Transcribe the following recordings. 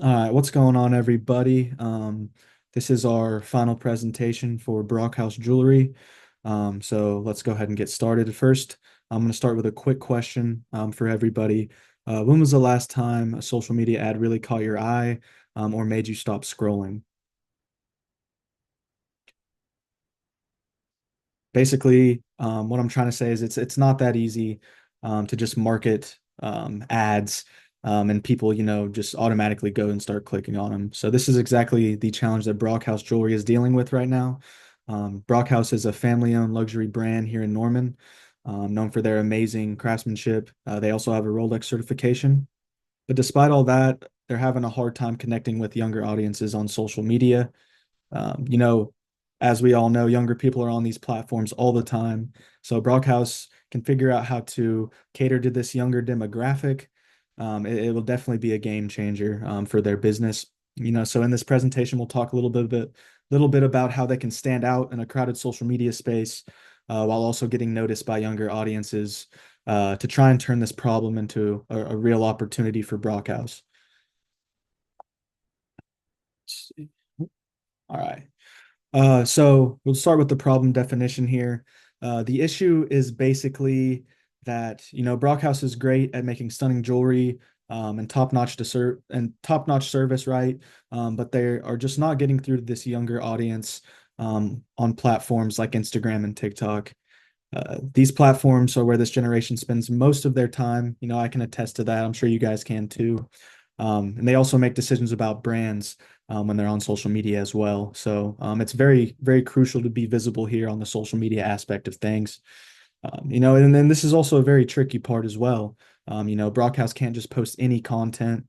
All right, what's going on, everybody? This is our final presentation for Brockhaus Jewelry. So let's go ahead and get started. First, I'm going to start with a quick question for everybody. When was the last time a social media ad really caught your eye or made you stop scrolling? Basically, what I'm trying to say is it's not that easy to just market ads and people, just automatically go and start clicking on them. So this is exactly the challenge that Brockhaus Jewelry is dealing with right now. Brockhaus is a family-owned luxury brand here in Norman, known for their amazing craftsmanship. They also have a Rolex certification. But despite all that, they're having a hard time connecting with younger audiences on social media. um, you know, as we all know, younger people are on these platforms all the time. So Brockhaus can figure out how to cater to this younger demographic. It will definitely be a game changer for their business. So in this presentation, we'll talk a little bit about how they can stand out in a crowded social media space, while also getting noticed by younger audiences, to try and turn this problem into a real opportunity for Brockhaus. All right. So we'll start with the problem definition here. The issue is basically that, Brockhaus is great at making stunning jewelry and top-notch service, right? But they are just not getting through to this younger audience on platforms like Instagram and TikTok. These platforms are where this generation spends most of their time. I can attest to that. I'm sure you guys can too. And they also make decisions about brands when they're on social media as well. So it's very, very crucial to be visible here on the social media aspect of things. And then this is also a very tricky part as well. Broadcast can't just post any content.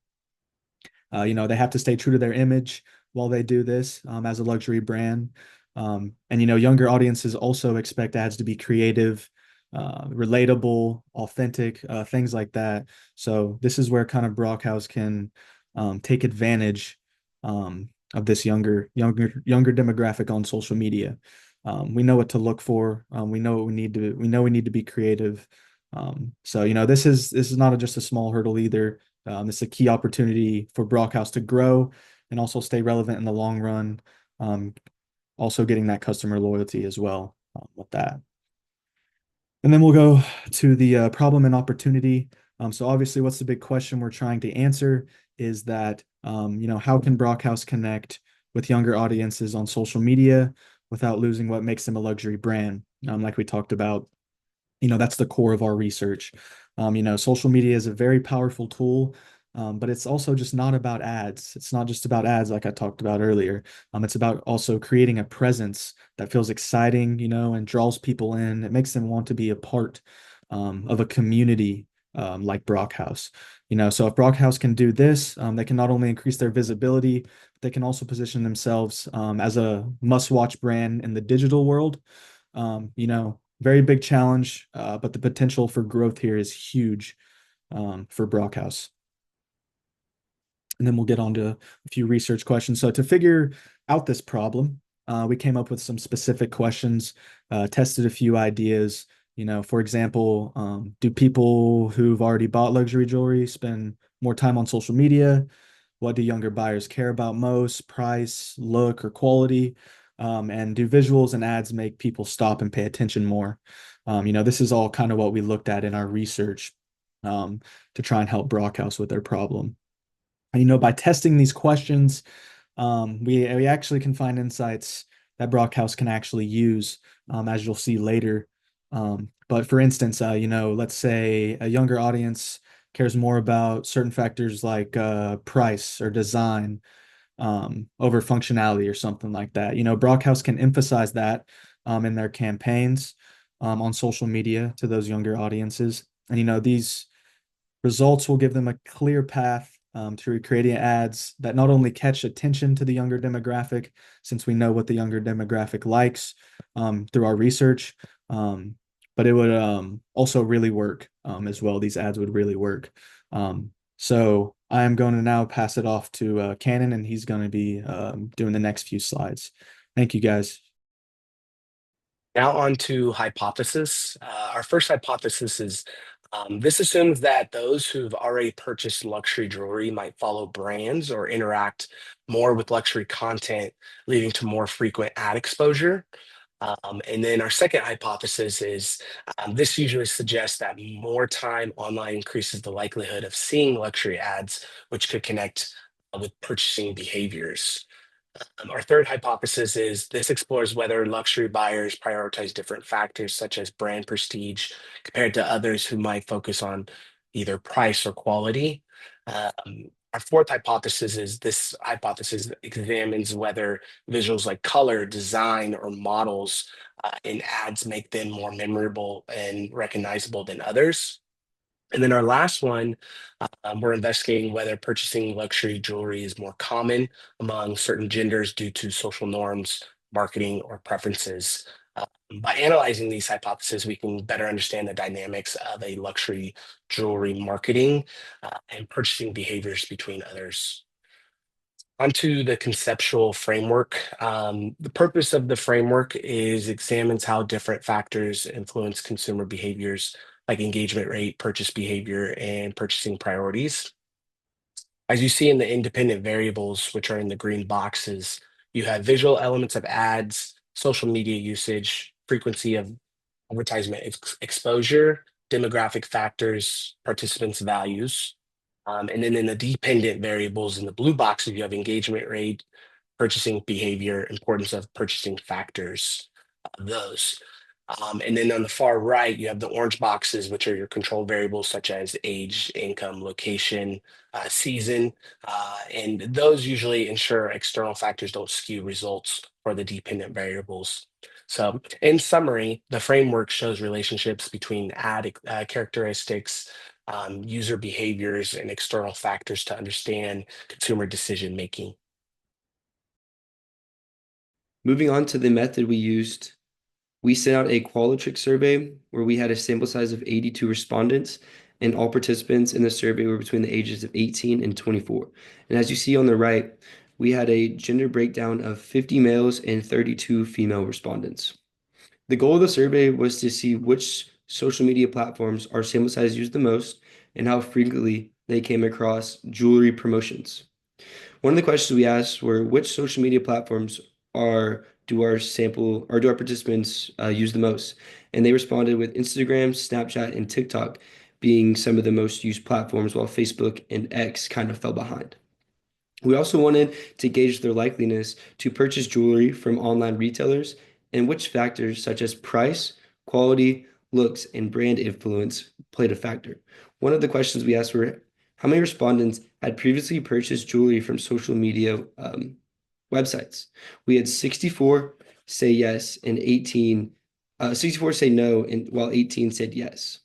They have to stay true to their image while they do this as a luxury brand. And younger audiences also expect ads to be creative, relatable, authentic, things like that. So this is where kind of Brockhaus can take advantage of this younger demographic on social media. We know what to look for. We know what we need to be creative. So this is not just a small hurdle either. It's a key opportunity for Brockhaus to grow and also stay relevant in the long run. Um, Also getting that customer loyalty as well with that. And then we'll go to the problem and opportunity. So obviously, what's the big question we're trying to answer is that, how can Brockhaus connect with younger audiences on social media without losing what makes them a luxury brand? Like we talked about, that's the core of our research. Social media is a very powerful tool, but it's also just not about ads. It's not just about ads like I talked about earlier. It's about also creating a presence that feels exciting, and draws people in. It makes them want to be a part of a community like Brockhaus. So if Brockhaus can do this, they can not only increase their visibility, but they can also position themselves as a must-watch brand in the digital world. Very big challenge, but the potential for growth here is huge for Brockhaus. And then we'll get on to a few research questions. So to figure out this problem, we came up with some specific questions, tested a few ideas. For example, do people who've already bought luxury jewelry spend more time on social media? What do younger buyers care about most? Price, look, or quality? And do visuals and ads make people stop and pay attention more? This is all kind of what we looked at in our research to try and help Brockhaus with their problem. By testing these questions, we actually can find insights that Brockhaus can actually use, as you'll see later. But for instance, let's say a younger audience cares more about certain factors like price or design over functionality or something like that. Brockhaus can emphasize that in their campaigns on social media to those younger audiences. And these results will give them a clear path to creating ads that not only catch attention to the younger demographic, since we know what the younger demographic likes through our research, but it would also really work as well. These ads would really work. So I am going to now pass it off to Cannon, and he's going to be doing the next few slides. Thank you, guys. Now on to hypothesis. Our first hypothesis is This assumes that those who've already purchased luxury jewelry might follow brands or interact more with luxury content, leading to more frequent ad exposure. And then our second hypothesis is this usually suggests that more time online increases the likelihood of seeing luxury ads, which could connect with purchasing behaviors. Our third hypothesis is this explores whether luxury buyers prioritize different factors, such as brand prestige, compared to others who might focus on either price or quality. Our fourth hypothesis is this hypothesis examines whether visuals like color, design, or models in ads make them more memorable and recognizable than others. And then our last one, we're investigating whether purchasing luxury jewelry is more common among certain genders due to social norms, marketing, or preferences. Uh, by analyzing these hypotheses, we can better understand the dynamics of a luxury jewelry marketing and purchasing behaviors between others. Onto the conceptual framework. The purpose of the framework is examines how different factors influence consumer behaviors like engagement rate, purchase behavior, and purchasing priorities. As you see in the independent variables, which are in the green boxes, you have visual elements of ads, social media usage, frequency of advertisement exposure, demographic factors, participants' values. And then in the dependent variables in the blue boxes, you have engagement rate, purchasing behavior, importance of purchasing factors, those. And then on the far right, you have the orange boxes, which are your control variables such as age, income, location, season. And those usually ensure external factors don't skew results for the dependent variables. So, in summary, the framework shows relationships between ad characteristics, user behaviors, and external factors to understand consumer decision making. Moving on to the method we used, we sent out a qualitative survey where we had a sample size of 82 respondents, and all participants in the survey were between the ages of 18 and 24. And as you see on the right, we had a gender breakdown of 50 males and 32 female respondents. The goal of the survey was to see which social media platforms our sample size used the most and how frequently they came across jewelry promotions. One of the questions we asked were which social media platforms are do our sample or do our participants use the most? And they responded with Instagram, Snapchat, and TikTok being some of the most used platforms, while Facebook and X kind of fell behind. We also wanted to gauge their likeliness to purchase jewelry from online retailers and which factors such as price, quality, looks, and brand influence played a factor. One of the questions we asked were how many respondents had previously purchased jewelry from social media websites. We had 64 say yes and 64 say no, and while 18 said yes.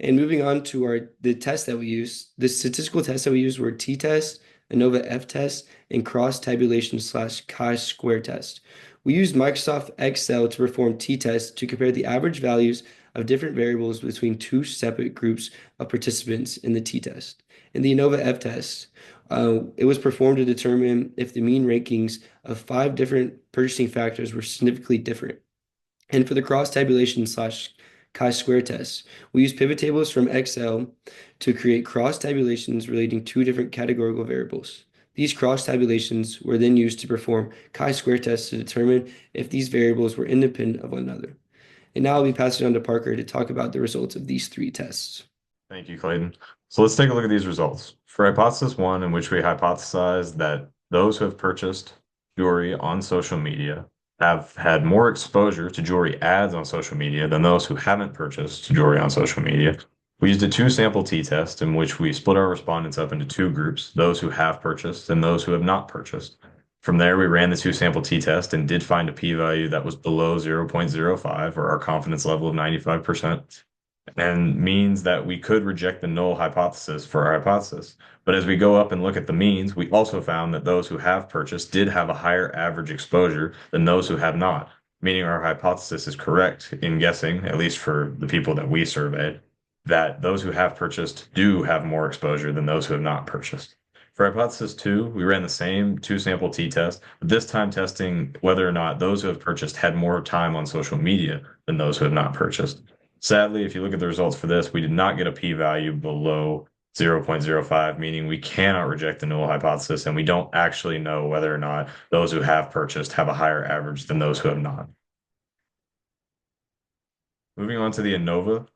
And moving on to the test that we use, the statistical tests that we use were t-test, ANOVA F-test, and cross-tabulation/chi-square test. We used Microsoft Excel to perform t-tests to compare the average values of different variables between two separate groups of participants in the t-test. In the ANOVA F-test, it was performed to determine if the mean rankings of five different purchasing factors were significantly different. And for the cross-tabulation/chi-square test, we use pivot tables from Excel to create cross-tabulations relating two different categorical variables. These cross-tabulations were then used to perform chi-square tests to determine if these variables were independent of one another. And now I'll be passing on to Parker to talk about the results of these three tests. Thank you, Clayton. So let's take a look at these results. For hypothesis one, in which we hypothesized that those who have purchased jewelry on social media have had more exposure to jewelry ads on social media than those who haven't purchased jewelry on social media. We used a two-sample t-test in which we split our respondents up into two groups, those who have purchased and those who have not purchased. From there, we ran the two-sample t-test and did find a p-value that was below 0.05, or our confidence level of 95%, and means that we could reject the null hypothesis for our hypothesis. But as we go up and look at the means, we also found that those who have purchased did have a higher average exposure than those who have not, meaning our hypothesis is correct in guessing, at least for the people that we surveyed, that those who have purchased do have more exposure than those who have not purchased. For hypothesis two, we ran the same two-sample t-test, but this time testing whether or not those who have purchased had more time on social media than those who have not purchased. Sadly, if you look at the results for this, we did not get a p-value below 0.05, meaning we cannot reject the null hypothesis, and we don't actually know whether or not those who have purchased have a higher average than those who have not. Moving on to the ANOVA.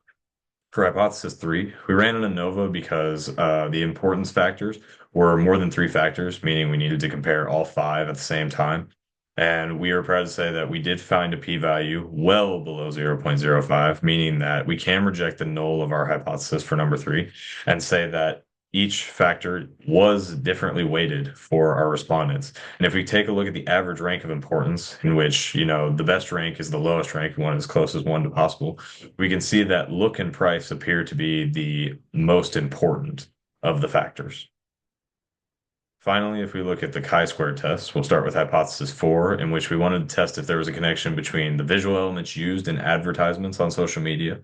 For hypothesis 3, we ran an ANOVA because the importance factors were more than 3 factors, meaning we needed to compare all 5 at the same time. And we are proud to say that we did find a p-value well below 0.05, meaning that we can reject the null of our hypothesis for number 3 and say that each factor was differently weighted for our respondents. And if we take a look at the average rank of importance, in which, the best rank is the lowest rank, we want as close as 1 to possible, we can see that look and price appear to be the most important of the factors. Finally, if we look at the chi-square test, we'll start with hypothesis 4, in which we wanted to test if there was a connection between the visual elements used in advertisements on social media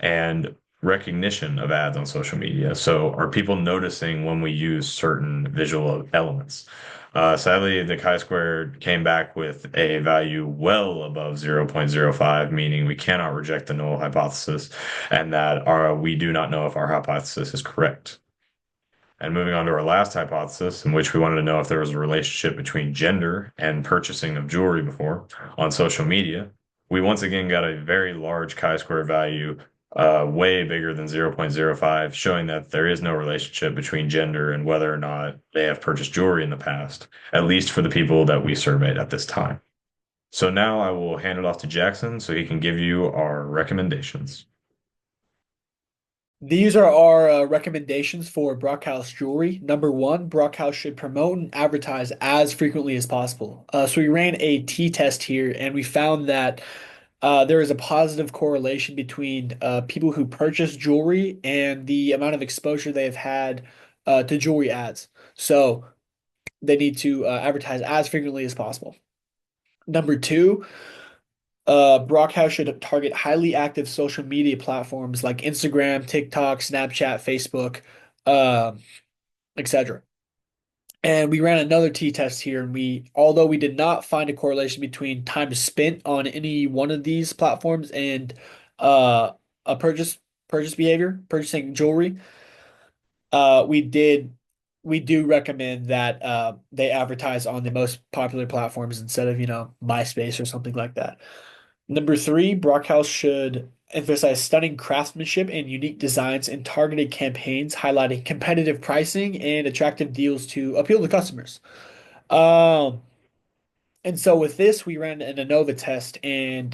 and recognition of ads on social media. So are people noticing when we use certain visual elements? Sadly, the chi-square came back with a value well above 0.05, meaning we cannot reject the null hypothesis, and that we do not know if our hypothesis is correct. And moving on to our last hypothesis, in which we wanted to know if there was a relationship between gender and purchasing of jewelry before on social media, we once again got a very large chi-square value, way bigger than 0.05, showing that there is no relationship between gender and whether or not they have purchased jewelry in the past, at least for the people that we surveyed at this time. So now I will hand it off to Jackson so he can give you our recommendations. These are our recommendations for Brockhaus jewelry. Number one, Brockhaus should promote and advertise as frequently as possible. So we ran a t-test here, and we found that there is a positive correlation between people who purchase jewelry and the amount of exposure they have had to jewelry ads. So they need to advertise as frequently as possible. Number two, Brockhaus should target highly active social media platforms like Instagram, TikTok, Snapchat, Facebook, etc. And we ran another t-test here, and although we did not find a correlation between time spent on any one of these platforms and a purchase behavior, purchasing jewelry, we do recommend that they advertise on the most popular platforms instead of, MySpace or something like that. Number three, Brockhaus should emphasize stunning craftsmanship and unique designs in targeted campaigns, highlighting competitive pricing and attractive deals to appeal to customers. Um, and so with this, we ran an ANOVA test, and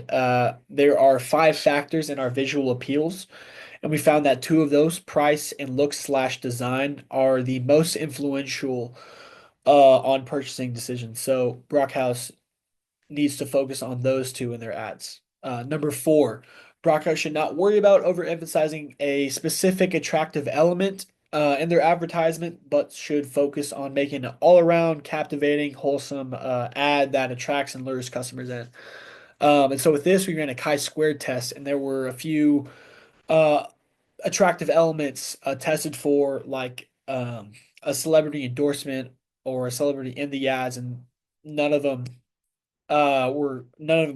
there are 5 factors in our visual appeals. And we found that 2 of those, price and look/design, are the most influential on purchasing decisions. So Brockhaus needs to focus on those 2 in their ads. Number 4, Brockhaus should not worry about overemphasizing a specific attractive element in their advertisement, but should focus on making an all-around captivating, wholesome ad that attracts and lures customers in. And so with this, we ran a chi-squared test, and there were a few uh, attractive elements tested for, like a celebrity endorsement or a celebrity in the ads, and none of them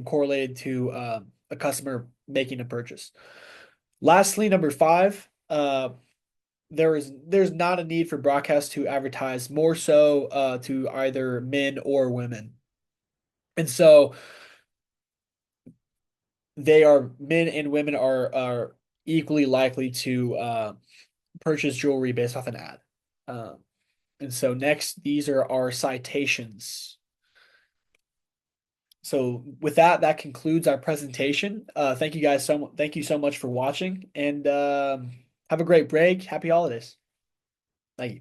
correlated to a customer making a purchase. Lastly, number 5, there's not a need for Brockhaus to advertise more so to either men or women. And so men and women are equally likely to purchase jewelry based off an ad. And so next, these are our citations. So with that concludes our presentation. Thank you so much for watching, and have a great break. Happy holidays. Thank you.